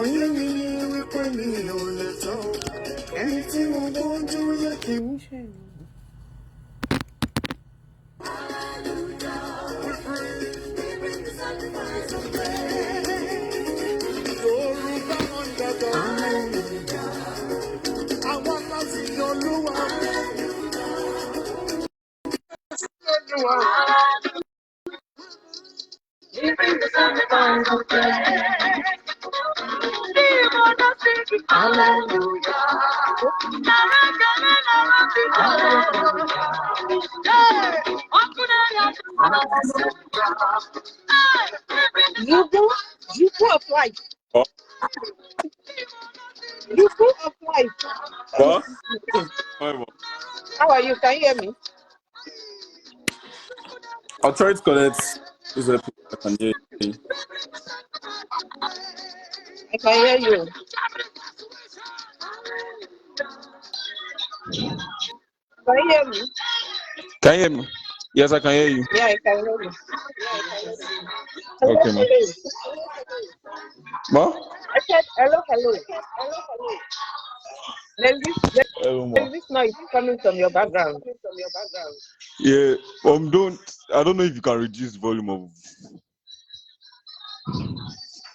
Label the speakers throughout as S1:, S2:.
S1: Anything I want to, you can. You go of life.
S2: Oh.
S1: You go of life.
S2: What? Fine,
S1: How are you? Can you hear me?
S2: I'll try to connect. Is it I can hear you?
S1: I can hear you. Can you hear me?
S2: Can you hear me? Yes, I can hear you.
S1: Yeah, I can hear you.
S2: Okay, man.
S1: Hello.
S2: Ma?
S1: I said hello.
S2: Hello, ma.
S1: There's this noise coming from your background.
S2: Yeah, I don't know if you can reduce the volume of.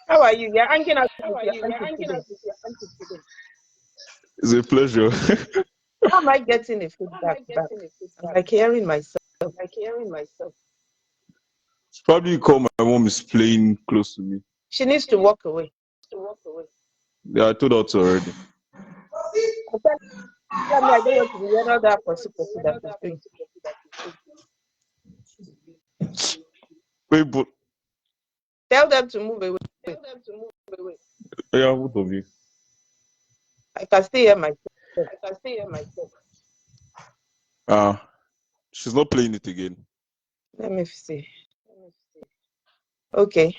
S1: How are you? You're hanging out with your auntie today.
S2: It's a pleasure.
S1: How am I getting a feedback back? I'm like hearing myself.
S2: Probably because my mom is playing close to me.
S1: She needs to walk away.
S2: Yeah, I told her to already.
S1: Tell me I don't want to be hearing all that pussy that she's doing.
S2: Wait, but
S1: Tell them to move away.
S2: yeah, both of you.
S1: I can still hear myself.
S2: She's not playing it again.
S1: Let me see. Okay.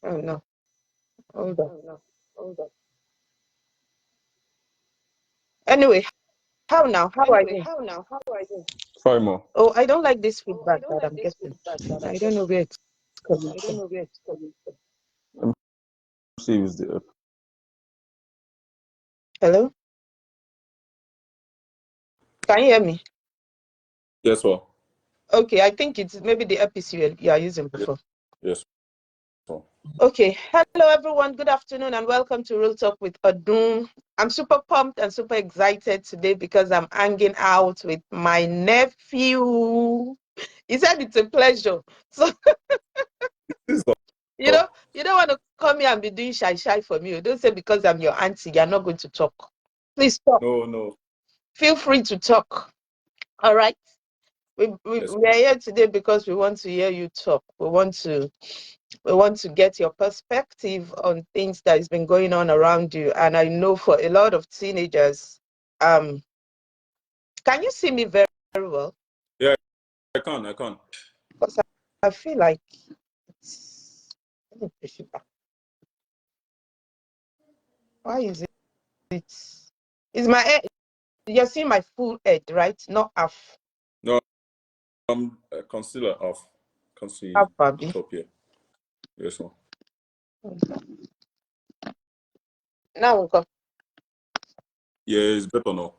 S1: Oh no. Hold on. Anyway, how now? How are you?
S2: Fine, ma.
S1: Oh, I don't like this feedback that I'm getting. I don't know where it's coming from.
S2: See if it's the app.
S1: Hello? Can you hear me?
S2: Yes, well.
S1: Okay, I think it's maybe the episode you are using before.
S2: Yes.
S1: Okay, hello everyone. Good afternoon and welcome to Real Talk with Odun. I'm super pumped and super excited today because I'm hanging out with my nephew. He said it's a pleasure. So you don't want to come here and be doing shy for me. Don't say because I'm your auntie, you're not going to talk. Please talk.
S2: No.
S1: Feel free to talk. All right. We are here today because we want to hear you talk. We want to get your perspective on things that has been going on around you. And I know for a lot of teenagers, can you see me very, very well?
S2: Yeah, I can.
S1: Because I feel like let me push it back. Why is it? Is my head? You're seeing my full head, right? Not half.
S2: No, concealer off. Concealer
S1: Half, Bobby.
S2: top here. Yes, ma'am.
S1: Now we'll go.
S2: Yeah, it's better now.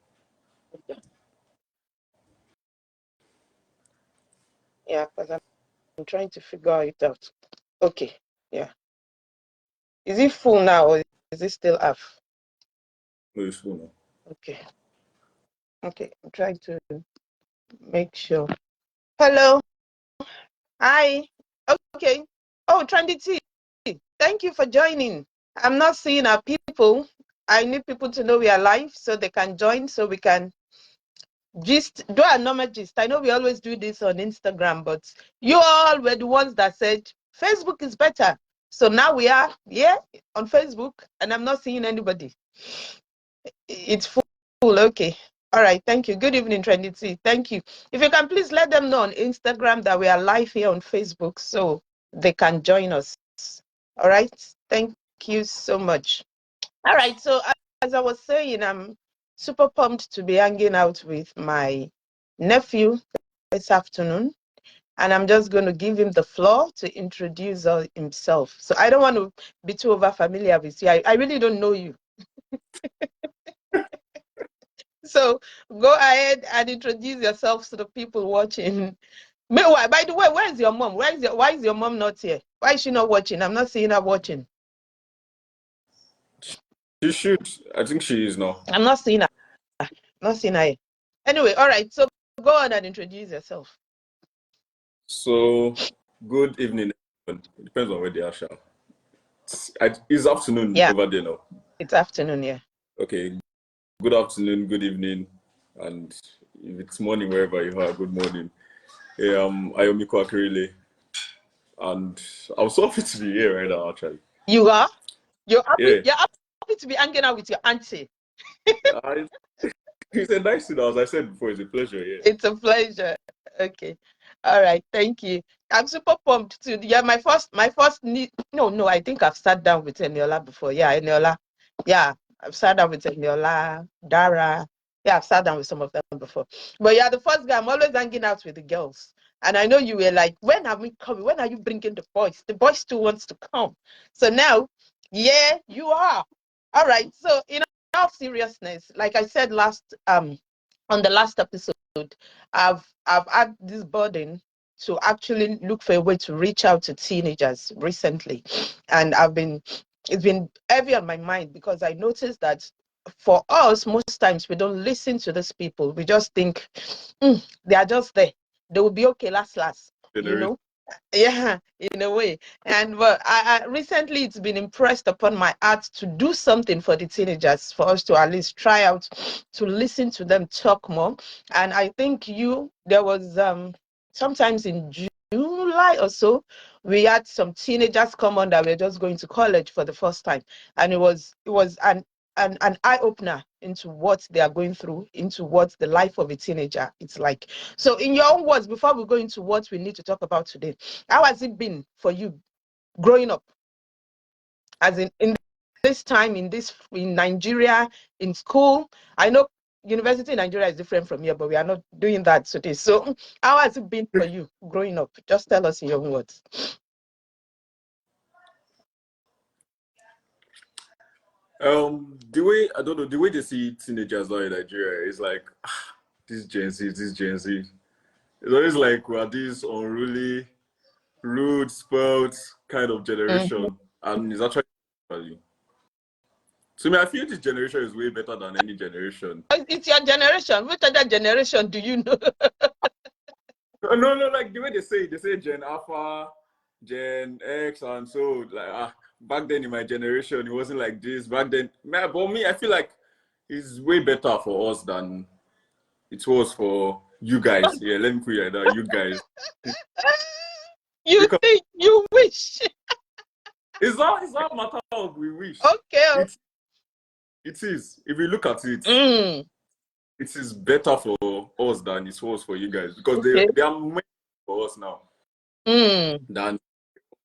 S1: Yeah, because I'm trying to figure it out. Okay, yeah. Is it full now or is it still half?
S2: No, it's full now.
S1: Okay, I'm trying to make sure. Hello. Hi. Okay. Oh, Trendy T. Thank you for joining. I'm not seeing our people. I need people to know we are live so they can join so we can do a normal gist. I know we always do this on Instagram, but you all were the ones that said Facebook is better. So now we are on Facebook and I'm not seeing anybody. It's full. Okay. All right. Thank you. Good evening, Trinity. Thank you. If you can please let them know on Instagram that we are live here on Facebook so they can join us. All right. Thank you so much. All right. So as I was saying, I'm super pumped to be hanging out with my nephew this afternoon. and I'm just going to give him the floor to introduce himself. So I don't want to be too over familiar with you. I really don't know you. So go ahead and introduce yourself to the people watching. Meanwhile, by the way, where is your mom? Why is your mom not here? Why is she not watching? I'm not seeing her watching.
S2: She should. I think she is now.
S1: I'm not seeing her. Not seeing her. Anyway, all right. So go on and introduce yourself.
S2: So, good evening. It depends on where they are, Sha. It's afternoon over there now.
S1: It's afternoon, yeah.
S2: Okay. Good afternoon, good evening, and if it's morning wherever you are, good morning. Hey, I'm Ayomiko Akirile, and I'm so happy to be here right now, actually.
S1: You are? You're happy,
S2: yeah.
S1: You're happy to be hanging out with your auntie.
S2: It's a nice thing, as I said before, it's a pleasure, yeah.
S1: It's a pleasure. Okay. All right, thank you. I'm super pumped too. Yeah, my first no, I think I've sat down with Eniola before. Yeah, Eniola. Yeah, I've sat down with Eniola, Dara. Yeah, I've sat down with some of them before. But yeah, the first guy, I'm always hanging out with the girls. And I know you were like, when are we coming? When are you bringing the boys? The boys still wants to come. So now, yeah, you are. All right. So in all seriousness, like I said on the last episode, I've had this burden to actually look for a way to reach out to teenagers recently, and it's been heavy on my mind because I noticed that for us, most times we don't listen to these people. We just think they are just there. They will be okay last, you know. Yeah, in a way. And but I recently it's been impressed upon my heart to do something for the teenagers, for us to at least try out to listen to them talk more. And I think there was sometimes in July or so, we had some teenagers come on that were just going to college for the first time, and it was an eye-opener into what they are going through, into what the life of a teenager it's like. So in your own words, before we go into what we need to talk about today, how has it been for you growing up? As in this time, in Nigeria, in school? I know university in Nigeria is different from here, but we are not doing that today. So how has it been for you growing up? Just tell us in your own words.
S2: The way, I don't know, the way they see teenagers now in Nigeria is like, this Gen Z. It's always like we are this unruly, rude, spoiled kind of generation, and it's actually value. So I feel this generation is way better than any generation.
S1: It's your generation. Which other generation do you know?
S2: No, like the way they say Gen Alpha, Gen X, and so like back then in my generation it wasn't like this. Back then, but me, I feel like it's way better for us than it was for you guys. Yeah, let me put it like that, you guys.
S1: You think you wish?
S2: It's not a matter of we wish.
S1: Okay.
S2: It is. If you look at it, it is better for us than it was for you guys, because they are made for us now than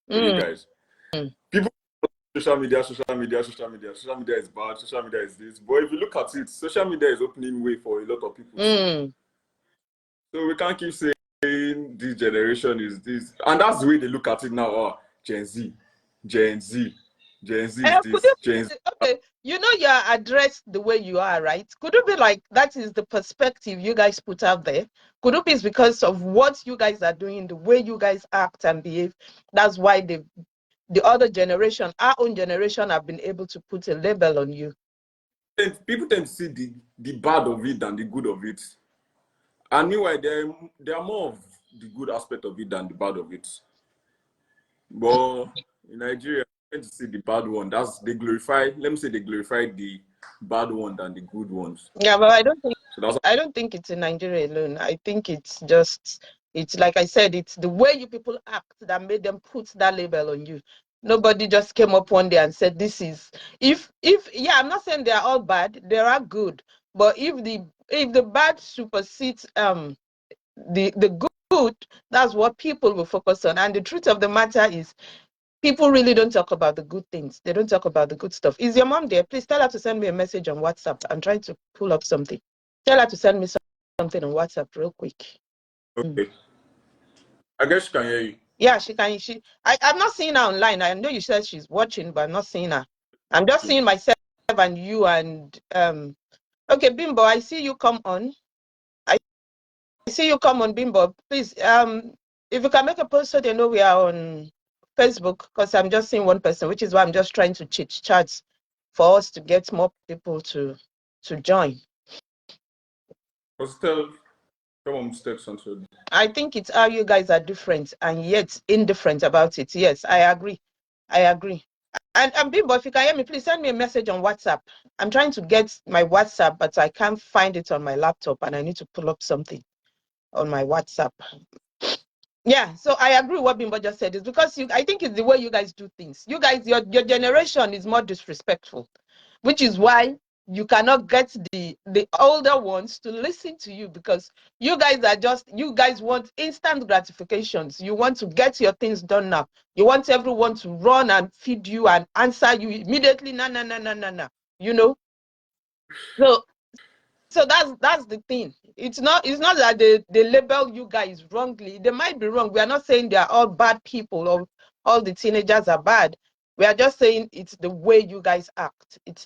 S2: for you guys. People, social media is bad, social media is this. But if you look at it, social media is opening way for a lot of people too. So we can't keep saying this generation is this, and that's the way they look at it now. Oh, Gen Z is this, Gen Z.
S1: Okay, you know you're addressed the way you are, right? Could it be like that is the perspective you guys put out there? Could it be it's because of what you guys are doing, the way you guys act and behave? That's why the other generation, our own generation, have been able to put a label on you.
S2: People tend to see the bad of it than the good of it. And meanwhile, there are more of the good aspect of it than the bad of it. But in Nigeria, I tend to see the bad one. Let me say they glorify the bad one than the good ones.
S1: Yeah, but I don't think it's in Nigeria alone. I think it's like I said, it's the way you people act that made them put that label on you. Nobody just came up one day and said this is yeah, I'm not saying they're all bad, they are good. But if the bad supersedes the good, that's what people will focus on. And the truth of the matter is, people really don't talk about the good things. They don't talk about the good stuff. Is your mom there? Please tell her to send me a message on WhatsApp. I'm trying to pull up something. Tell her to send me something on WhatsApp real quick.
S2: Okay. I guess she can hear you.
S1: Yeah, she can. I'm not seeing her online. I know you said she's watching, but I'm not seeing her. I'm just seeing myself and you and okay, Bimbo, I see you come on. I see you come on, Bimbo. Please, if you can make a post so they know we are on Facebook, because I'm just seeing one person, which is why I'm just trying to chat for us to get more people to join. I think it's how you guys are different and yet indifferent about it. Yes, I agree. And Bimbo, if you can hear me, please send me a message on WhatsApp. I'm trying to get my WhatsApp, but I can't find it on my laptop, and I need to pull up something on my WhatsApp. Yeah, so I agree with what Bimbo just said. It's because I think it's the way you guys do things. You guys, your generation is more disrespectful, which is why you cannot get the older ones to listen to you, because you guys want instant gratifications. You want to get your things done now. You want everyone to run and feed you and answer you immediately. No. You know? So that's the thing. It's not that they label you guys wrongly. They might be wrong. We are not saying they are all bad people or all the teenagers are bad. We are just saying it's the way you guys act. It's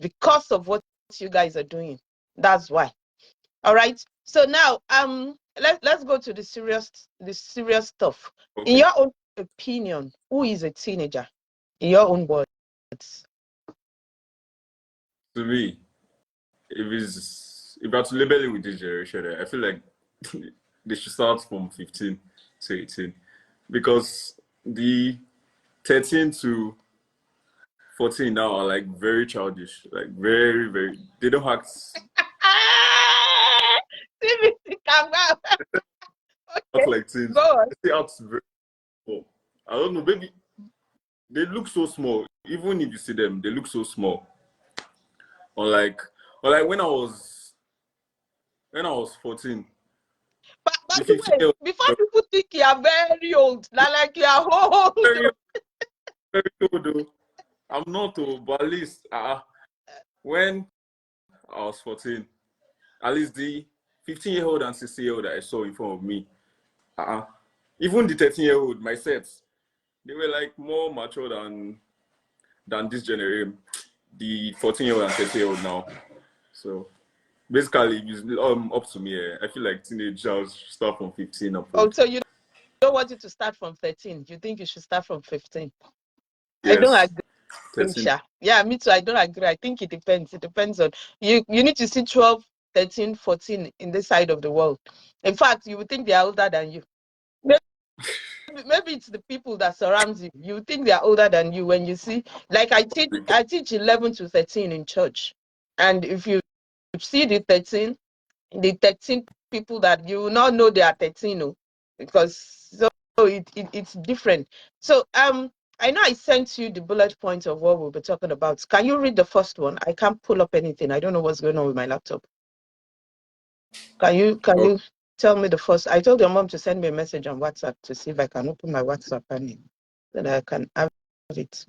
S1: because of what you guys are doing. That's why. All right. So now let's go to the serious stuff. Okay. In your own opinion, who is a teenager? In your own words.
S2: To me, if I have to label it with this generation, I feel like they should start from 15 to 18, because the 13 to 14 now are like very childish, like very, very. They don't act. Not like teens. They act very small. I don't know, maybe they look so small. Even if you see them, they look so small. Or like when I was 14.
S1: But before people think you are very old, like you are old.
S2: Very old though. I'm not though, but at least when I was 14, at least the 15-year-old and 16-year-old that I saw in front of me, even the 13-year-old, my sets, they were like more mature than this generation, the 14-year-old and 13-year-old now. So basically, it's up to me. I feel like teenagers start from 15 upwards.
S1: Oh, so you don't want it to start from 13? You think you should start from 15?
S2: Yes.
S1: I don't agree. 13. Yeah, me too. I don't agree. I think it depends. It depends on you. You need to see 12, 13, 14 in this side of the world. In fact, you would think they are older than you. Maybe it's the people that surround you. You think they are older than you when you see, like I teach 11 to 13 in church, and if you see the 13 people that you will not know they are 13, because so it's different. So I know I sent you the bullet points of what we'll be talking about. Can you read the first one? I can't pull up anything. I don't know what's going on with my laptop. Can you tell me the first? I told your mom to send me a message on WhatsApp to see if I can open my WhatsApp and then I can have it,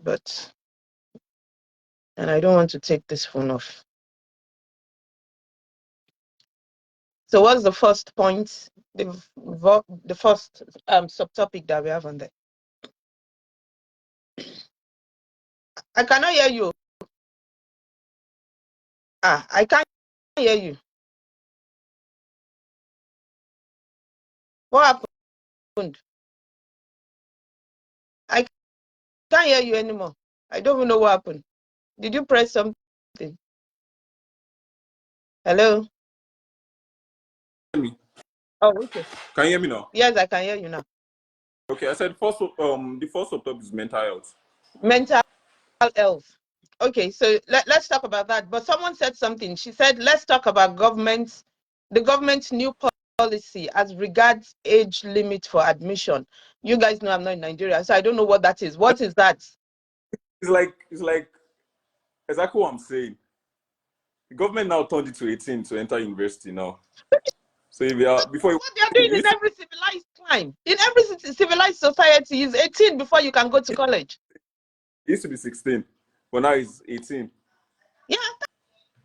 S1: and I don't want to take this phone off. So what's the first point? The first subtopic that we have on there. I cannot hear you. I can't hear you. What happened? I can't hear you anymore. I don't even know what happened. Did you press something? Hello? Oh, okay.
S2: Can you hear me now?
S1: Yes, I can hear you now.
S2: Okay, I said the first subtopic is mental health.
S1: Mental health. Okay, so let's talk about that. But someone said something. She said, let's talk about the government's new policy as regards age limit for admission. You guys know I'm not in Nigeria, so I don't know what that is. What is that?
S2: It's like exactly what I'm saying. The government now turned it to 18 to enter university now. So if you are before
S1: what they are doing in every civilized time, in every civilized society, is 18 before you can go to college.
S2: It used to be 16, but now it's 18.
S1: Yeah,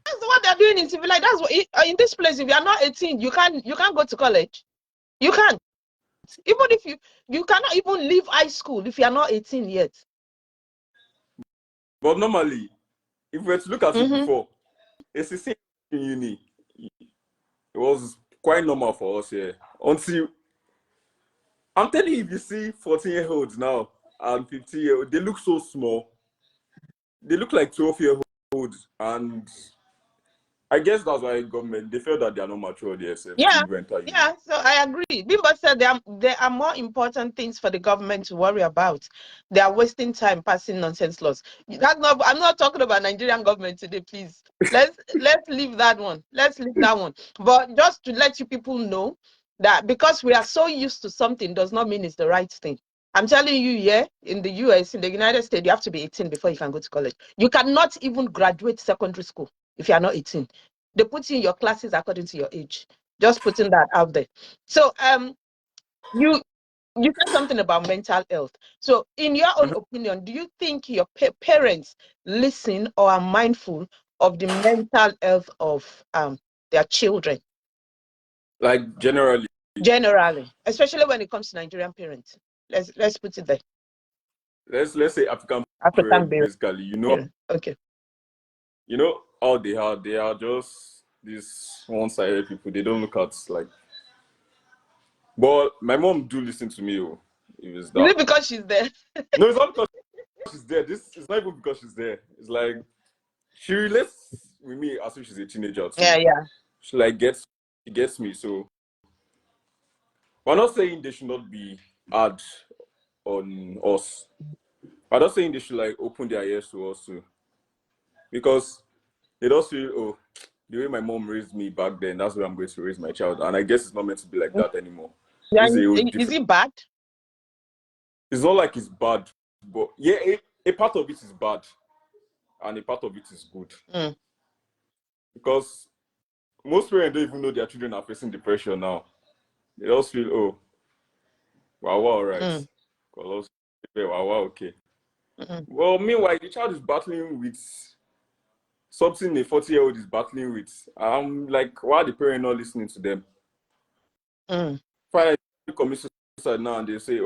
S1: that's what they're doing in civilized. That's what in this place. If you are not 18, you can't go to college. You can't. Even if you cannot even leave high school if you are not 18 yet.
S2: But normally, if we were to look at it before, a 16 in uni, it was quite normal for us here. Until, I'm telling you, if you see 14-year-olds now and 15-year-olds, they look so small. They look like 12-year-olds, and I guess that's why government, they feel that they are not mature yet.
S1: Yeah, so I agree. Bimbo said there are more important things for the government to worry about. They are wasting time passing nonsense laws. I'm not talking about Nigerian government today, please. Let's leave that one. Let's leave that one. But just to let you people know that because we are so used to something does not mean it's the right thing. I'm telling you, yeah, in the US, in the United States, you have to be 18 before you can go to college. You cannot even graduate secondary school if you are not 18. They put you in your classes according to your age. Just putting that out there. So you said something about mental health. So in your own opinion, do you think your parents listen or are mindful of the mental health of their children?
S2: Like generally,
S1: especially when it comes to Nigerian parents. Let's put it there.
S2: Let's say African
S1: parents,
S2: basically, you know.
S1: Okay.
S2: You know how they are just these one-sided people. They don't look at like. But my mom do listen to me. Is
S1: it because she's there?
S2: No, it's not because she's there. This is not even because she's there. It's like she relates with me as if she's a teenager too.
S1: Yeah.
S2: She gets me. So we're not saying they should not be hard on us. We're not saying they should like open their ears to us too. Because they don't feel, the way my mom raised me back then, that's where I'm going to raise my child. And I guess it's not meant to be like that anymore.
S1: Yeah, is it bad?
S2: It's not like it's bad, but yeah, a part of it is bad and a part of it is good. Because most parents don't even know their children are facing depression now. They just feel, wow, all right. Wow, okay. Well, meanwhile, the child is battling with something a 40-year-old is battling with. I'm like, why are the parents not listening to them? Finally, they commit suicide now and they say,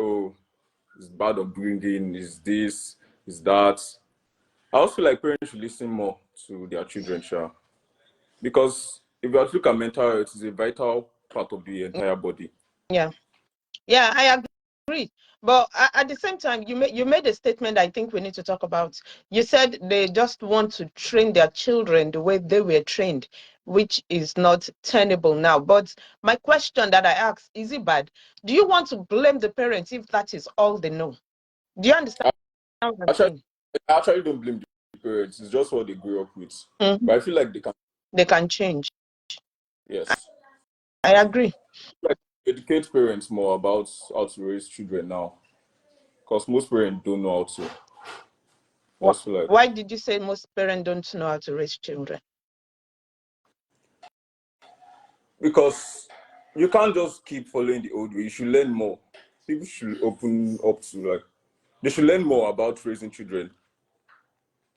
S2: it's bad upbringing, is this, is that. I also feel like parents should listen more to their children, sure. Because if you look at mental health, it's a vital part of the entire body.
S1: Yeah, I agree. But at the same time, you made a statement I think we need to talk about. You said they just want to train their children the way they were trained, which is not tenable now. But my question that I asked, is it bad? Do you want to blame the parents if that is all they know? Do you understand?
S2: I actually don't blame the parents. It's just what they grew up with. But I feel like they can
S1: change.
S2: Yes.
S1: I agree.
S2: Like, educate parents more about how to raise children now. Because most parents don't know how to.
S1: Why did you say most parents don't know how to raise children?
S2: Because you can't just keep following the old way. You should learn more. People should open up to they should learn more about raising children.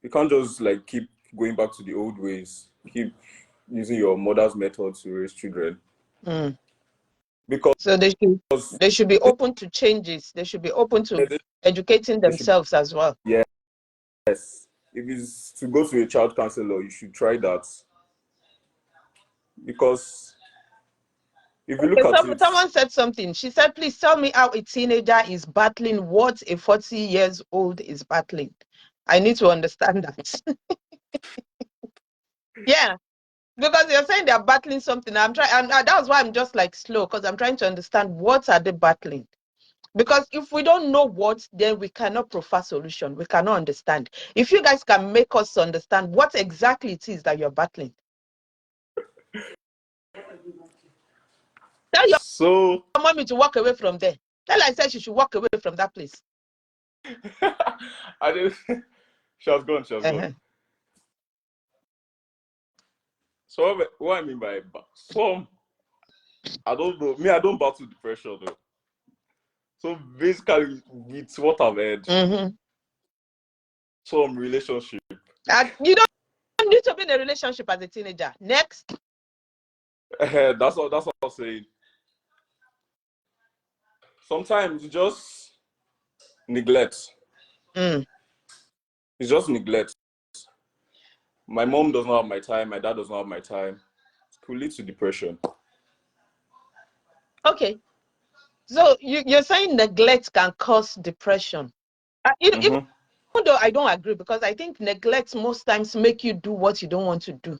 S2: You can't just keep going back to the old ways. Keep using your mother's method to raise children. Because
S1: so they should be open to changes. They should be open to educating themselves as well.
S2: Yes. If it's to go to a child counselor, you should try that. Because if you look at it,
S1: someone said something. She said, please tell me how a teenager is battling what a 40-year-old is battling. I need to understand that. Yeah, because you're saying they're battling something. I'm trying, and that's why I'm just slow, because I'm trying to understand what are they battling. Because if we don't know what, then we cannot proffer solution. We cannot understand. If you guys can make us understand what exactly it is that you're battling. Tell your mommy to walk away from there. Tell her I said she should walk away from that place.
S2: I didn't. She has gone. Gone. So what I mean by some, I don't know. Me, I don't battle depression though. So basically, with what I've heard, some relationship.
S1: You don't need to be in a relationship as a teenager. Next.
S2: That's what I'm saying. Sometimes you just neglect. It's just neglect. My mom does not have my time. My dad does not have my time. It could lead to depression. Okay.
S1: So you're saying neglect can cause depression. Even though I don't agree, because I think neglect most times make you do what you don't want to do.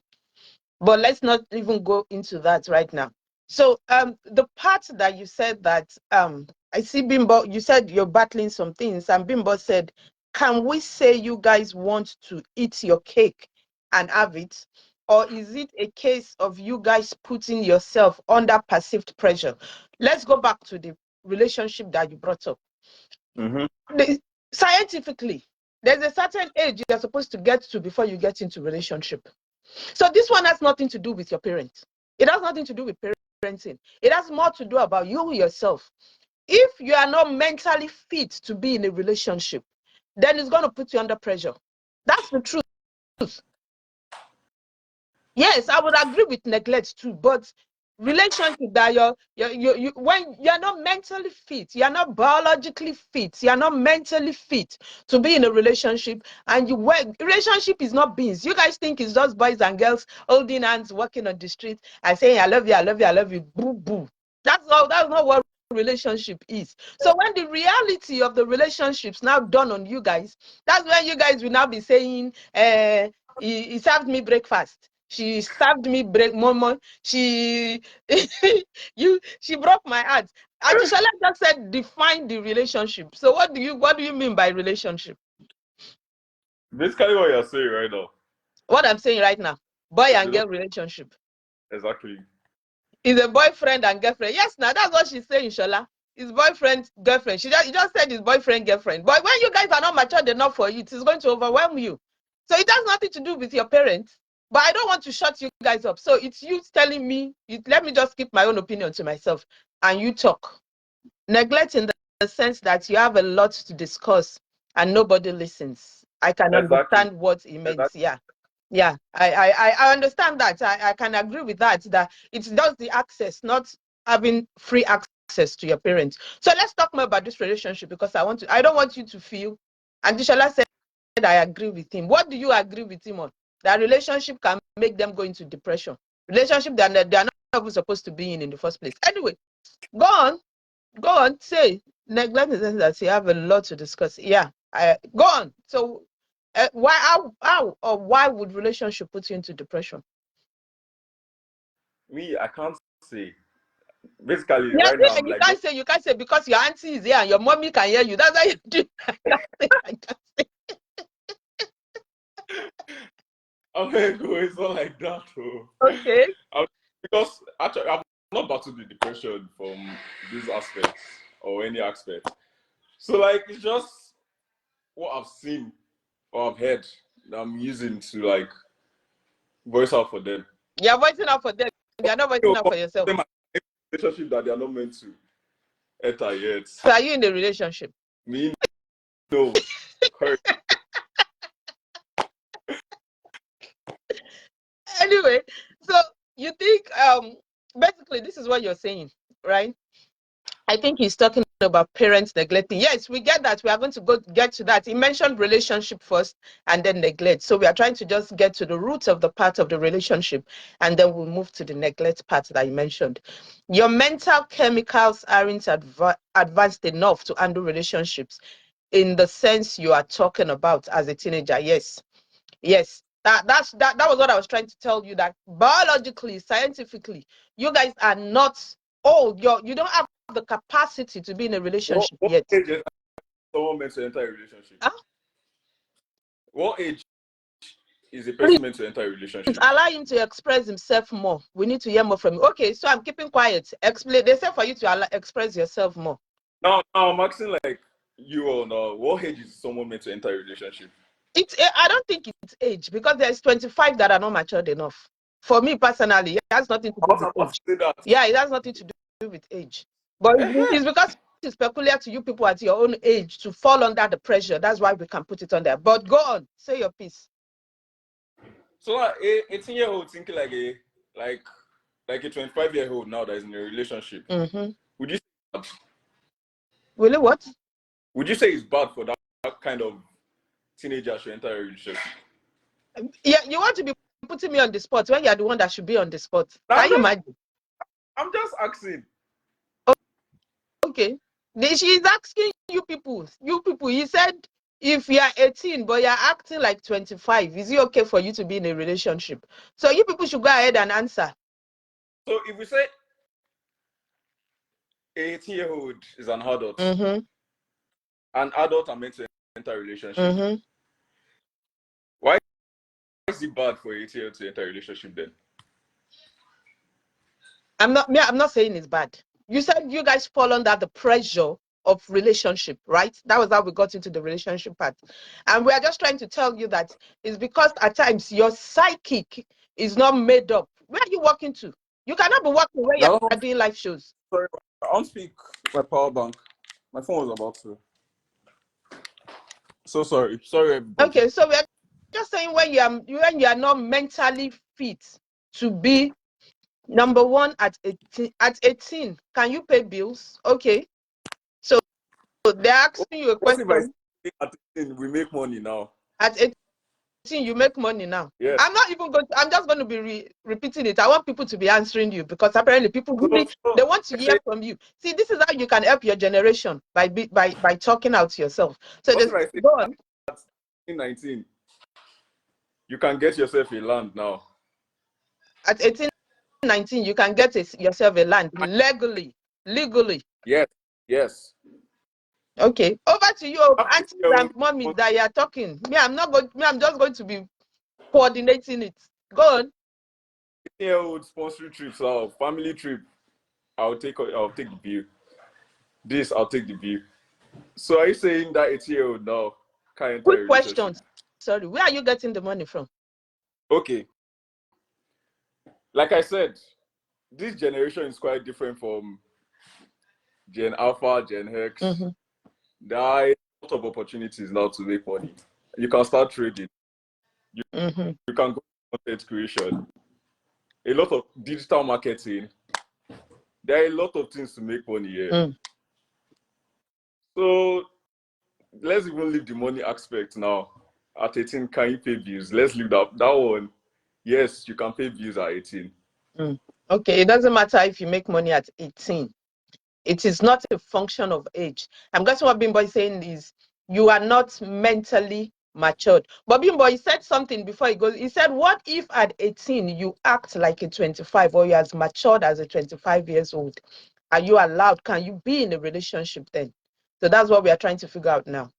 S1: But let's not even go into that right now. So the part that you said that I see Bimbo, you said you're battling some things, and Bimbo said, can we say you guys want to eat your cake and have it? Or is it a case of you guys putting yourself under perceived pressure? Let's go back to the relationship that you brought up. Scientifically, there's a certain age you're supposed to get to before you get into relationship. So this one has nothing to do with your parents. It has nothing to do with parenting. It has more to do about you yourself. If you are not mentally fit to be in a relationship, then it's going to put you under pressure. That's the truth. Yes, I would agree with neglect too, but relationship that when you're not mentally fit, you're not biologically fit, you're not mentally fit to be in a relationship, and relationship is not beans. You guys think it's just boys and girls holding hands, walking on the street and saying, I love you, I love you, I love you, boo, boo. That's not what relationship is. So when the reality of the relationships now dawn on you guys, that's when you guys will now be saying, he served me breakfast. She served me momo. She broke my heart. Adishola just said define the relationship. So what do you mean by relationship?
S2: Basically what you're saying right now.
S1: What I'm saying right now. Boy and girl relationship.
S2: Exactly.
S1: Is a boyfriend and girlfriend. Yes, now that's what she's saying, Shola. His boyfriend, girlfriend. He just said his boyfriend, girlfriend. But when you guys are not matured enough for it, it's going to overwhelm you. So it has nothing to do with your parents. But I don't want to shut you guys up. So it's you telling me, let me just keep my own opinion to myself and you talk. Neglect in the sense that you have a lot to discuss and nobody listens. I can understand what it means. Exactly. Yeah, I understand that. I can agree with that it's just the access, not having free access to your parents. So let's talk more about this relationship, because I don't want you to feel, and Dishola said I agree with him. What do you agree with him on? That relationship can make them go into depression. Relationship that they are not even supposed to be in the first place. Anyway, go on, say neglect in the sense that you have a lot to discuss. Yeah, go on. So why would relationship put you into depression?
S2: Me, I can't say. Basically, right now, I'm like,
S1: you can't say because your auntie is here and your mommy can hear you. That's why you do. I can't say.
S2: It's not like that, though.
S1: Okay.
S2: Because actually, I've not battled the depression from these aspects or any aspect. So, like, it's just what I've seen or I've heard that I'm using to, like, voice out for them.
S1: You're voicing out for them. You're not voicing out for yourself.
S2: Relationship that they are not meant to enter yet.
S1: So are you in a relationship?
S2: Me, no.
S1: Anyway, so you think basically this is what you're saying, right? I think he's talking about parents neglecting. Yes, we get that. We are going to get to that. He mentioned relationship first and then neglect. So we are trying to just get to the root of the part of the relationship, and then we'll move to the neglect part that you mentioned. Your mental chemicals aren't advanced enough to handle relationships in the sense you are talking about as a teenager. Yes. That was what I was trying to tell you, that biologically, scientifically, you guys are not old. You don't have the capacity to be in a relationship yet.
S2: What age is someone meant to enter a relationship? Huh? What age is a person meant to enter a relationship?
S1: Allow him to express himself more. We need to hear more from you. Okay, so I'm keeping quiet. Explain. They say for you to express yourself more.
S2: Now I'm asking like you all know, what age is someone meant to enter a relationship?
S1: I don't think it's age, because there's 25 that are not matured enough. For me personally, it has nothing to do with age. Yeah, it has nothing to do with age. But it's because it's peculiar to you people at your own age to fall under the pressure. That's why we can put it on there. But go on, say your piece.
S2: So like a 18-year-old thinking like a 25-year-old now that is in a relationship.
S1: Mm-hmm.
S2: Would you say that?
S1: Will it what?
S2: Would you say it's bad for that kind of teenager to enter a relationship?
S1: Yeah, you want to be putting me on the spot when you're the one that should be on the spot. Can you imagine?
S2: I'm just asking.
S1: Okay. She's asking you people. He said if you're 18 but you're acting like 25, is it okay for you to be in a relationship? So you people should go ahead and answer.
S2: So if we say 18-year-old is an adult, an adult are meant to enter a relationship, why is it bad for 18-year-old to enter a relationship then?
S1: I'm not saying it's bad. You said you guys fall under the pressure of relationship, right? That was how we got into the relationship part. And we are just trying to tell you that it's because at times your psychic is not made up. Where are you walking to? You cannot be walking where you're doing live shows.
S2: Sorry, I don't speak my power bank. My phone was about to. So sorry. Sorry, everybody.
S1: Okay, so we're just saying when you are not mentally fit to be number one at 18. At 18, can you pay bills? Okay. So they're asking you a question.
S2: What if at 18 we make money now?
S1: At 18, you make money now.
S2: Yeah.
S1: I'm not even going to, I'm just going to be repeating it. I want people to be answering you because apparently people really, they want to hear from you. See, this is how you can help your generation by talking out yourself. So go on.
S2: At 19, you can get yourself a land now.
S1: At 18, 19, you can get yourself a land legally.
S2: Yes.
S1: Okay, over to you, aunties and mommies that you are talking. I'm just going to be coordinating it. Go on.
S2: 18-year-old sponsoring trips, family trip. I'll take the view. I'll take the view. So are you saying that 18-year-old now can't enter
S1: Quick question. Sorry, where are you getting the money from?
S2: Okay. Like I said, this generation is quite different from Gen Alpha, Gen X. There are a lot of opportunities now to make money. You can start trading. You can go to content creation. A lot of digital marketing. There are a lot of things to make money here. So let's even leave the money aspect now. At 18, can you pay bills? Let's leave that one. Yes, you can pay bills at 18.
S1: Okay, it doesn't matter if you make money at 18. It is not a function of age. I'm guessing what Bimbo is saying is you are not mentally matured. But Bimbo, he said something before he goes. He said, what if at 18 you act like a 25 or you're as matured as a 25 years old? Are you allowed? Can you be in a relationship then? So that's what we are trying to figure out now.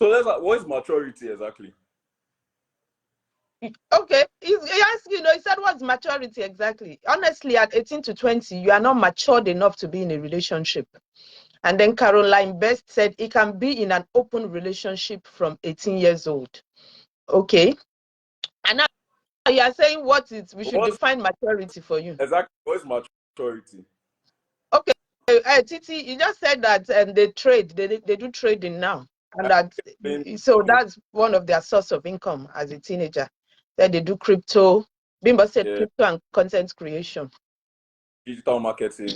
S2: So what is maturity exactly?
S1: Okay, he said what's maturity exactly? Honestly, at 18 to 20, you are not matured enough to be in a relationship. And then Caroline Best said it can be in an open relationship from 18 years old. Okay. And now you are saying we should define maturity for you.
S2: Exactly. What is maturity?
S1: Okay. Titi, you just said that they trade, they do trading now. And that's one of their source of income as a teenager. That they do crypto. Bimbo said crypto and content creation.
S2: Digital marketing.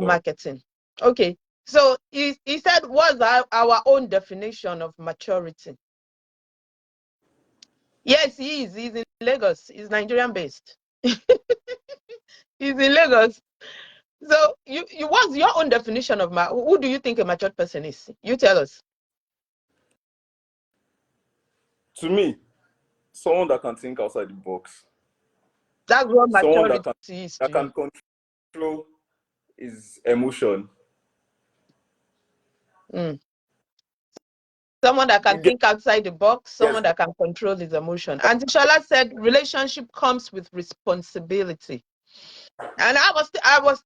S1: Marketing. Okay. So he said, what's our own definition of maturity? Yes, he is. He's in Lagos. He's Nigerian based. He's in Lagos. So what's your own definition of who do you think a matured person is? You tell us.
S2: To me, someone that can think outside the box.
S1: That's what maturity is.
S2: That can control his emotion.
S1: Someone that can think outside the box, someone that can control his emotion. And Shola said relationship comes with responsibility. And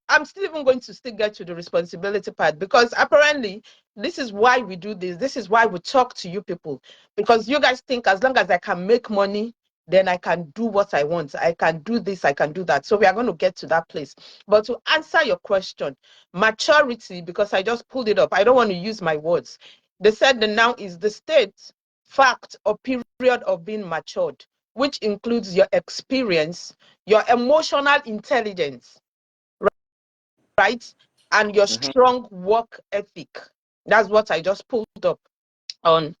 S1: I'm still even going to still get to the responsibility part, because apparently this is why we do this. This is why we talk to you people, because you guys think as long as I can make money, then I can do what I want. I can do this, I can do that. So we are going to get to that place. But to answer your question, maturity, because I just pulled it up, I don't want to use my words. They said the noun is the state, fact, or period of being matured, which includes your experience, your emotional intelligence, right? and your strong work ethic. That's what I just pulled up on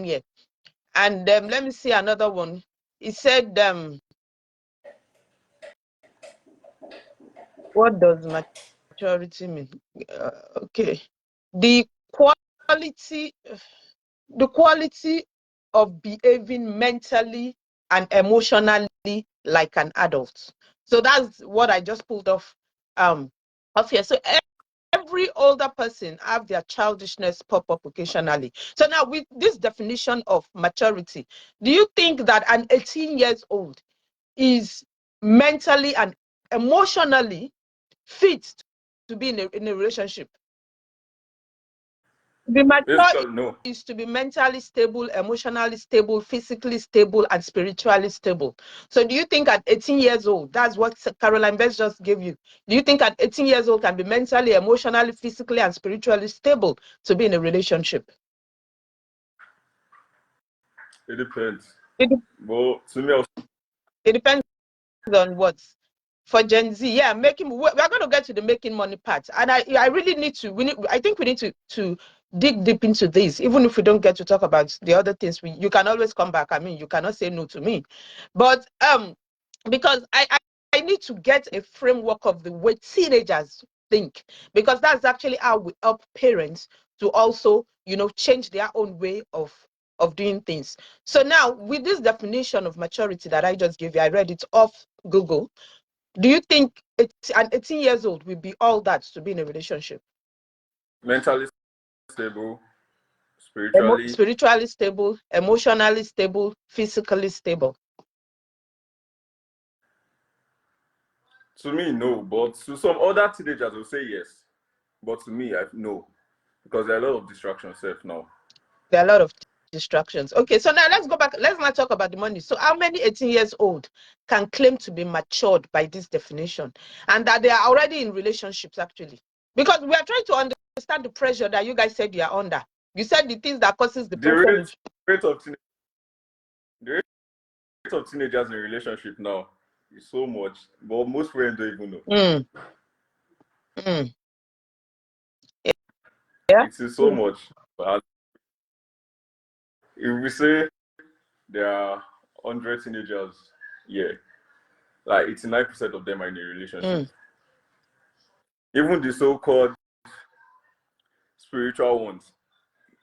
S1: here. And let me see another one. It said, what does maturity mean? Okay. The quality of behaving mentally and emotionally like an adult. So that's what I just pulled off here. So every older person have their childishness pop up occasionally. So now with this definition of maturity, do you think that an 18 years old is mentally and emotionally fit to be in a relationship? To be mature
S2: no.
S1: is to be mentally stable, emotionally stable, physically stable, and spiritually stable. So do you think at 18 years old, that's what Caroline Best just gave you, do you think at 18 years old can be mentally, emotionally, physically, and spiritually stable to be in a relationship?
S2: It depends. Well, to me,
S1: it depends on what. For Gen Z, yeah, we're going to get to the making money part, and I really need to. I think we need to dig deep into this, even if we don't get to talk about the other things. You can always come back. I mean, you cannot say no to me, but because I need to get a framework of the way teenagers think, because that's actually how we help parents to also, change their own way of doing things. So now, with this definition of maturity that I just gave you, I read it off Google. Do you think an 18 years old will be all that to be in a relationship?
S2: Mentally stable, spiritually
S1: stable, emotionally stable, physically stable.
S2: To me, no. But to some other teenagers will say yes. But to me, no. Because there are a lot of distractions now.
S1: There are a lot of distractions. Okay, so now let's go back. Let's not talk about the money. So how many 18 years old can claim to be matured by this definition, and that they are already in relationships, actually? Because we are trying to understand the pressure that you guys said you are under. You said the things that causes the
S2: pressure. The rate of teenagers in a relationship now is so much, but most parents don't even know.
S1: Yeah.
S2: It is so much. But if we say there are 100 teenagers, yeah, like 89% of them are in a relationship. Even the so-called spiritual ones.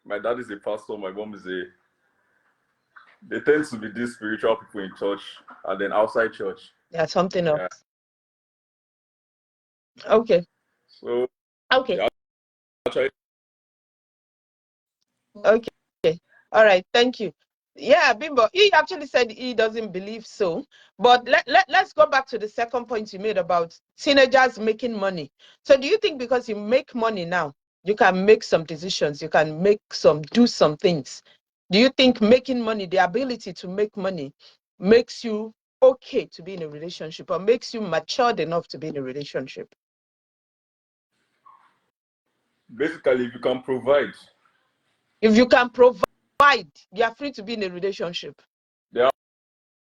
S2: My dad is a pastor, my mom is they tend to be these spiritual people in church, and then outside church.
S1: Yeah, something else. Yeah. Okay.
S2: So
S1: okay. Okay. All right. Thank you. Yeah, Bimbo, he actually said he doesn't believe so. But let's go back to the second point you made about teenagers making money. So do you think because you make money now, you can make some decisions, you can do some things? Do you think making money, the ability to make money, makes you okay to be in a relationship, or makes you matured enough to be in a relationship?
S2: Basically, if you can provide.
S1: If you can provide, you are free to be in a relationship.
S2: There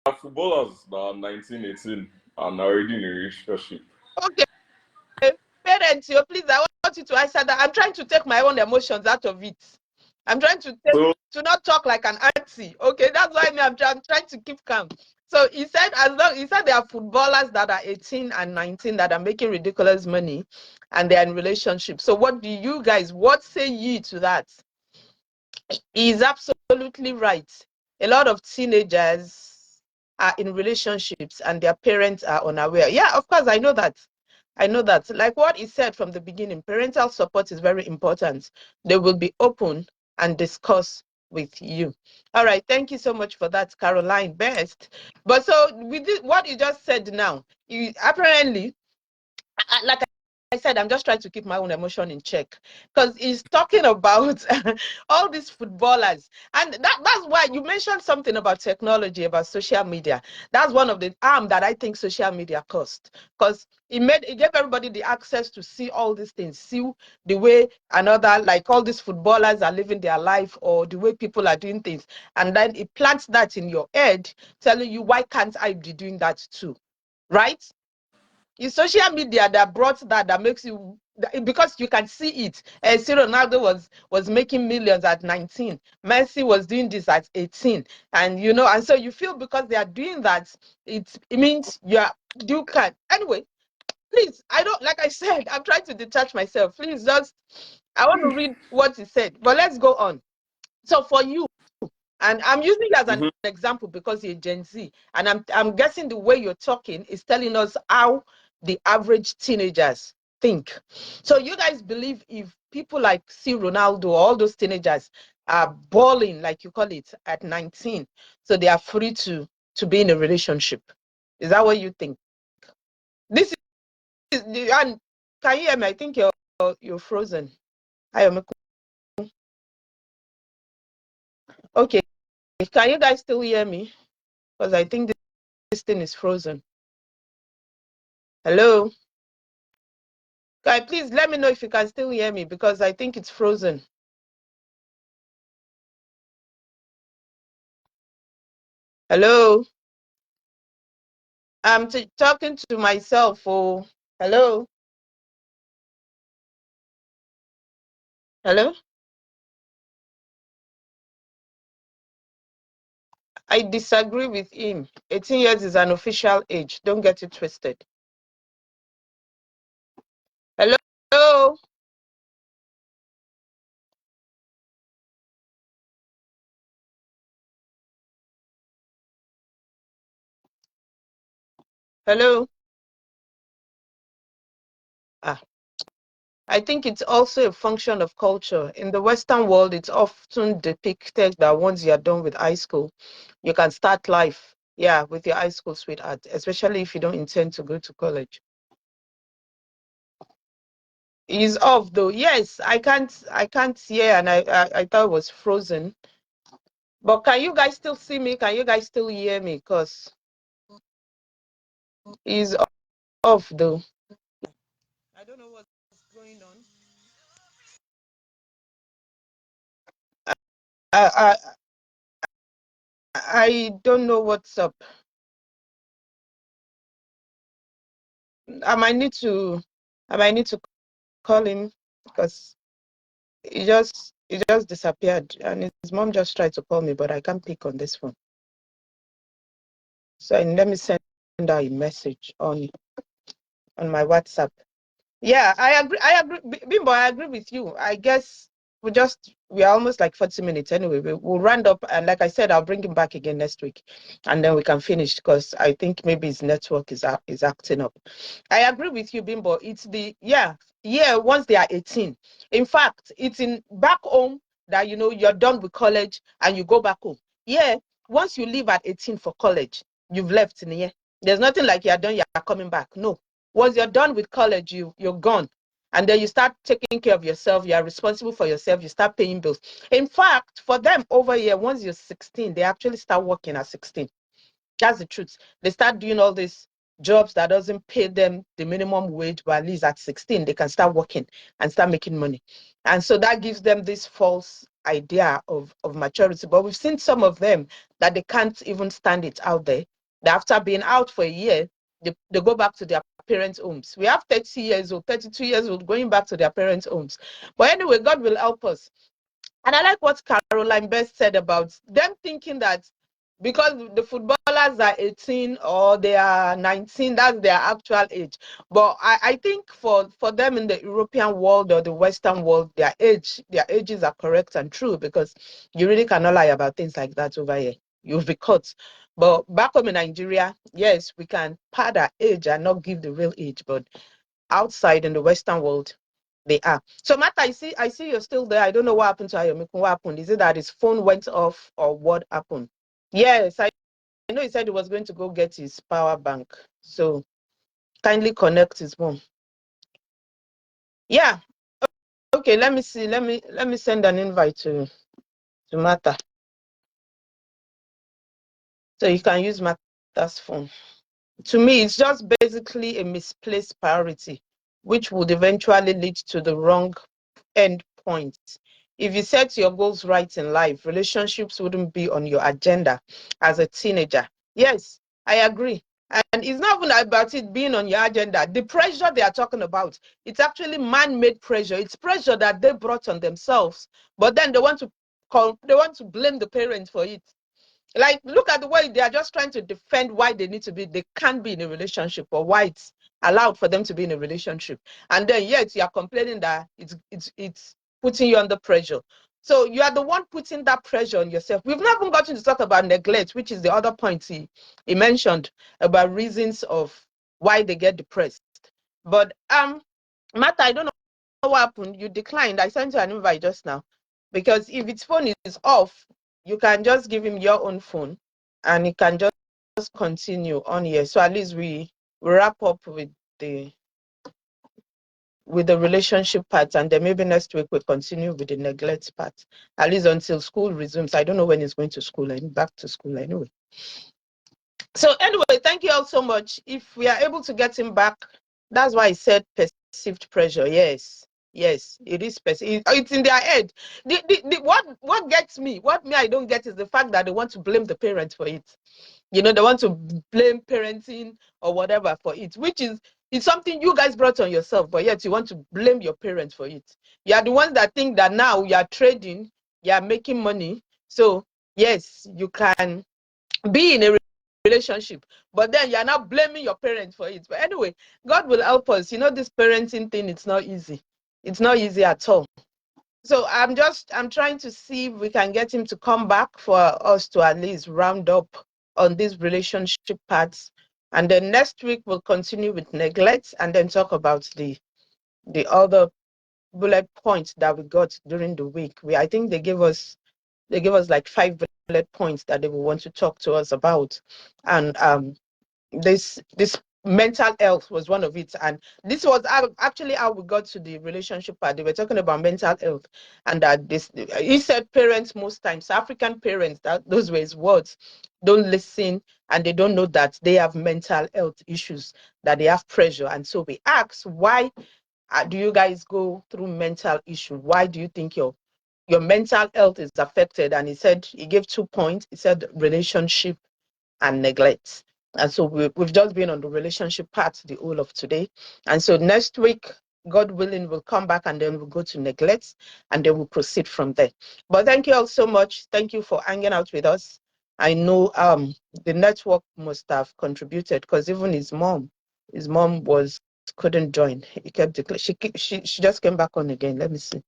S2: are footballers that are 19, 18 and already in a relationship.
S1: Okay. Parents, please, I want you to answer that. I'm trying to take my own emotions out of it. I'm trying to not talk like an auntie. Okay, that's why I'm trying to keep calm. So he said, there are footballers that are 18 and 19 that are making ridiculous money, and they're in relationships. So what say you to that? He's absolutely right. A lot of teenagers are in relationships and their parents are unaware. Yeah, of course, I know that. Like what he said from the beginning, parental support is very important. They will be open and discuss with you. All right, thank you so much for that, Caroline Best. But so with what you just said now, apparently, like I said, I'm just trying to keep my own emotion in check, because he's talking about all these footballers, and that's why you mentioned something about technology, about social media. That's one of the harm that I think social media caused, because it gave everybody the access to see all these things, see the way like all these footballers are living their life, or the way people are doing things, and then it plants that in your head, telling you, why can't I be doing that too? Right? It's social media that brought that makes you because you can see it. Ronaldo was making millions at 19. Messi was doing this at 18. And and so you feel because they are doing that, it means you can. Anyway, please, like I said, I'm trying to detach myself. Please I want to read what he said. But let's go on. So for you, and I'm using it as an example because you're Gen Z, and I'm guessing the way you're talking is telling us how the average teenagers think. So you guys believe if people like Ronaldo, all those teenagers are balling, like you call it, at 19, so they are free to be in a relationship. Is that what you think? This is, and can you hear me? I think you're frozen. Okay, can you guys still hear me? Because I think this thing is frozen. Hello? Guy, please let me know if you can still hear me because I think it's frozen. Hello? I'm talking to myself. Oh, hello? Hello? I disagree with him. 18 years is an official age. Don't get it twisted. Hello? Hello? I think it's also a function of culture. In the Western world, it's often depicted that once you're done with high school, you can start life, with your high school sweetheart, especially if you don't intend to go to college. He's off though. Yes, I can't hear, and I thought it was frozen. But can you guys still see me? Can you guys still hear me? Because he's off though. I don't know what's going on. I I don't know what's up. I might need to call him because he just disappeared, and his mom just tried to call me, but I can't pick on this phone. So let me send her a message on my WhatsApp. Yeah, I agree, Bimbo, I agree with you. I guess we're almost like 40 minutes anyway. We'll round up, and like I said, I'll bring him back again next week, and then we can finish because I think maybe his network is acting up. I agree with you, Bimbo. It's once they are 18. In fact, it's in back home that you're done with college and you go back home. Yeah, once you leave at 18 for college, you've left in the year. There's nothing like you're done, you're coming back. No. Once you're done with college, you're gone. And then you start taking care of yourself. You are responsible for yourself. You start paying bills. In fact, for them over here, once you're 16, they actually start working at 16. That's the truth. They start doing all these jobs that doesn't pay them the minimum wage, but at least at 16, they can start working and start making money. And so that gives them this false idea of maturity. But we've seen some of them that they can't even stand it out there. That after being out for a year, they go back to their parents' homes. We have 30 years old, 32 years old going back to their parents' homes. But anyway, God will help us. And I like what Caroline Best said about them thinking that because the footballers are 18 or they are 19, that's their actual age. But I think for them in the European world or the Western world, their ages are correct and true because you really cannot lie about things like that over here. You'll be caught. But back home in Nigeria, yes, we can pad our age and not give the real age. But outside in the Western world, they are. So Martha, I see you're still there. I don't know what happened to Ayomi. What happened? Is it that his phone went off or what happened? Yes, I know he said he was going to go get his power bank. So kindly connect his phone. Yeah. Okay, let me see. Let me send an invite to Martha. So you can use Martha's phone. To me, it's just basically a misplaced priority, which would eventually lead to the wrong end point. If you set your goals right in life, relationships wouldn't be on your agenda as a teenager. Yes, I agree. And it's not even about it being on your agenda. The pressure they are talking about, it's actually man-made pressure. It's pressure that they brought on themselves. But then they want to blame the parents for it. Like, look at the way they are just trying to defend why they can't be in a relationship, or why it's allowed for them to be in a relationship. And then yet you are complaining that it's putting you under pressure. So you are the one putting that pressure on yourself. We've not even gotten to talk about neglect, which is the other point he mentioned about reasons of why they get depressed. But Martha, I don't know what happened. You declined. I sent you an invite just now. Because if its phone is off, you can just give him your own phone and he can just continue on here. So at least we wrap up with the relationship part, and then maybe next week we'll continue with the neglect part, at least until school resumes. I don't know when he's going to school and back to school anyway. So anyway, thank you all so much. If we are able to get him back, that's why I said perceived pressure. Yes, it is perceived. It's in their head. What gets me, I don't get, is the fact that they want to blame the parents for it. They want to blame parenting or whatever for it, which is it's something you guys brought on yourself, but yet you want to blame your parents for it. You are the ones that think that now you are trading, you are making money. So yes, you can be in a relationship, but then you're not blaming your parents for it. But anyway, God will help us. This parenting thing, it's not easy. It's not easy at all. So I'm trying to see if we can get him to come back for us to at least round up on these relationship parts. And then next week we'll continue with neglect and then talk about the other bullet points that we got during the week. I think they gave us like 5 bullet points that they will want to talk to us about. And this mental health was one of it, and this was actually how we got to the relationship part. They were talking about mental health, and that he said parents, most times African parents, that those were his words, don't listen, and they don't know that they have mental health issues, that they have pressure. And so we asked, why do you guys go through mental issue? Why do you think your mental health is affected? And he gave 2 points. He said relationship and neglect. And so we've just been on the relationship part the whole of today. And so next week, God willing, we'll come back and then we'll go to neglect and then we'll proceed from there. But thank you all so much. Thank you for hanging out with us. I know the network must have contributed, because even his mom couldn't join. He kept she just came back on again. Let me see.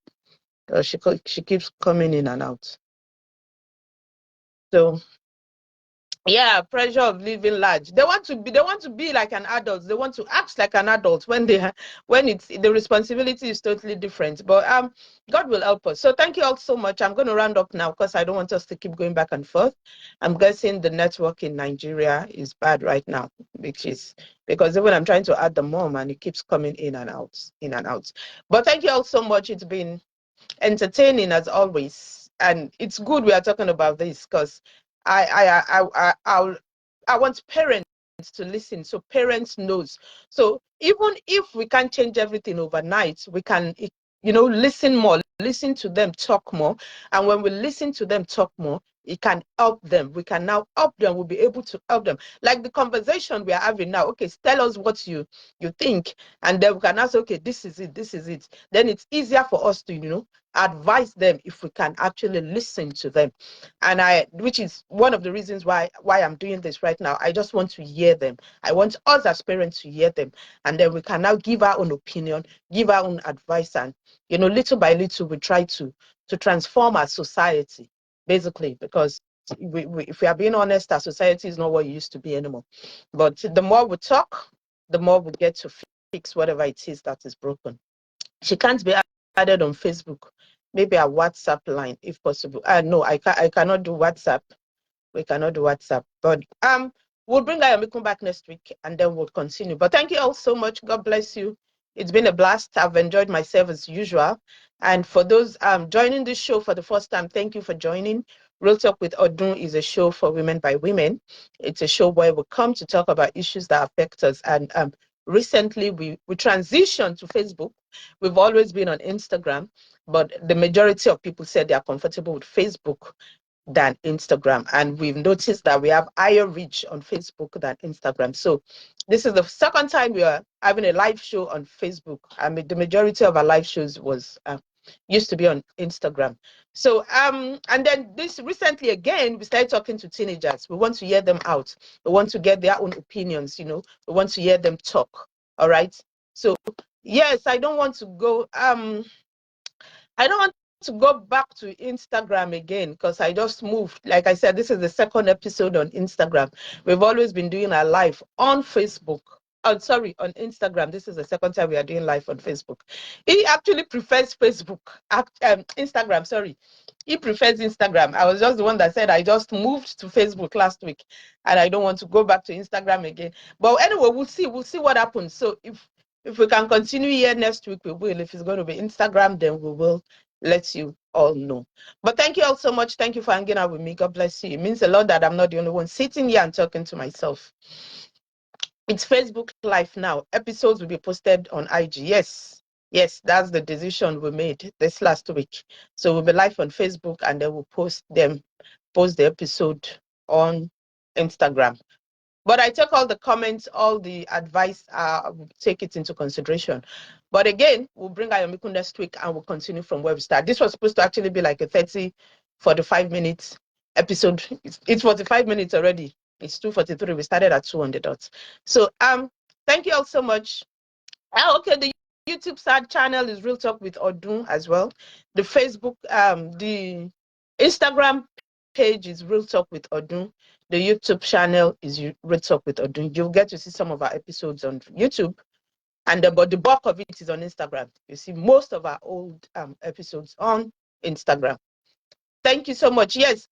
S1: She keeps coming in and out. So yeah, pressure of living large. They want to be like an adult. They want to act like an adult when it's the responsibility is totally different. But God will help us. So thank you all so much. I'm going to round up now because I don't want us to keep going back and forth. I'm guessing the network in Nigeria is bad right now, because even I'm trying to add the mom and it keeps coming in and out. But thank you all so much. It's been entertaining as always, and it's good we are talking about this, because I want parents to listen, so parents knows. So even if we can't change everything overnight, we can listen more, listen to them talk more. And when we listen to them talk more, it can help them. We can now help them. We'll be able to help them. Like the conversation we are having now. Okay, tell us what you think, and then we can ask, okay, this is it. Then it's easier for us to advise them if we can actually listen to them. And which is one of the reasons why I'm doing this right now. I just want to hear them. I want us as parents to hear them, and then we can now give our own opinion, give our own advice, and little by little we try to transform our society, basically, because if we are being honest, our society is not what it used to be anymore. But the more we talk, the more we get to fix whatever it is that is broken. She can't be added on Facebook. Maybe a WhatsApp line, if possible. No, I cannot do WhatsApp. We cannot do WhatsApp. But we'll bring Ayomikun back next week and then we'll continue. But thank you all so much. God bless you. It's been a blast. I've enjoyed myself as usual. And for those joining this show for the first time, thank you for joining. Real Talk with Odun is a show for women by women. It's a show where we come to talk about issues that affect us. And recently we transitioned to Facebook. We've always been on Instagram, but the majority of people said they are comfortable with Facebook. than Instagram. And we've noticed that we have higher reach on Facebook than Instagram. So this is the second time we are having a live show on Facebook. I mean, the majority of our live shows was used to be on Instagram. So and then this recently again, we started talking to teenagers. We want to hear them out. We want to get their own opinions, you know. We want to hear them talk. All right. So yes, I don't want to go I don't want to go back to Instagram again because I just moved. Like I said, this is the second episode on Instagram. We've always been doing our live on Facebook. Oh, sorry, on Instagram. This is the second time we are doing live on Facebook. He actually prefers Facebook, Instagram, sorry. He prefers Instagram. I was just the one that said I just moved to Facebook last week and I don't want to go back to Instagram again. But anyway, we'll see. We'll see what happens. So if we can continue here next week, we will. If it's going to be Instagram, then we will let you all know. But thank you all so much. Thank you for hanging out with me. God bless you. It means a lot that I'm not the only one sitting here and talking to myself. It's Facebook Live now. Episodes will be posted on IG. Yes, that's the decision we made this last week. So we'll be live on Facebook and then we'll post the episode on Instagram. But I take all the comments, all the advice, we'll take it into consideration. But again, we'll bring Ayomiku next week and we'll continue from where we start. This was supposed to actually be like a 45 minutes episode. It's 45 minutes already. It's 2:43. We started at 2 on the dot. So thank you all so much. Okay, the YouTube channel is Real Talk with Odun as well. The Facebook, the Instagram page is Real Talk with Odun. The YouTube channel is Real Talk with Odun. You'll get to see some of our episodes on YouTube, but the bulk of it is on Instagram. You see most of our old episodes on Instagram. Thank you so much. Yes.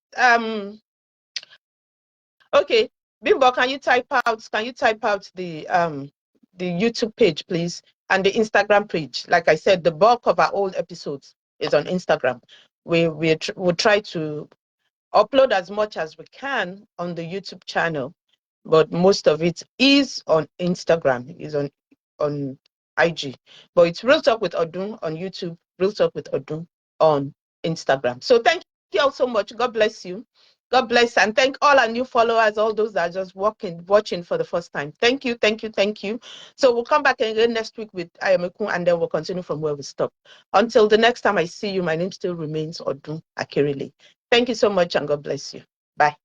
S1: Okay, Bimbo, can you type out the YouTube page, please, and the Instagram page? Like I said, the bulk of our old episodes is on Instagram. We'll try to upload as much as we can on the YouTube channel, but most of it is on Instagram, is on IG. But it's Real Talk with Odun on YouTube, Real Talk with Odun on Instagram. So thank you all so much. God bless you. God bless, and thank all our new followers, all those that are just watching for the first time. Thank you. So we'll come back again next week with Ayomiku, and then we'll continue from where we stop. Until the next time I see you, my name still remains Odun Akerele. Thank you so much, and God bless you. Bye.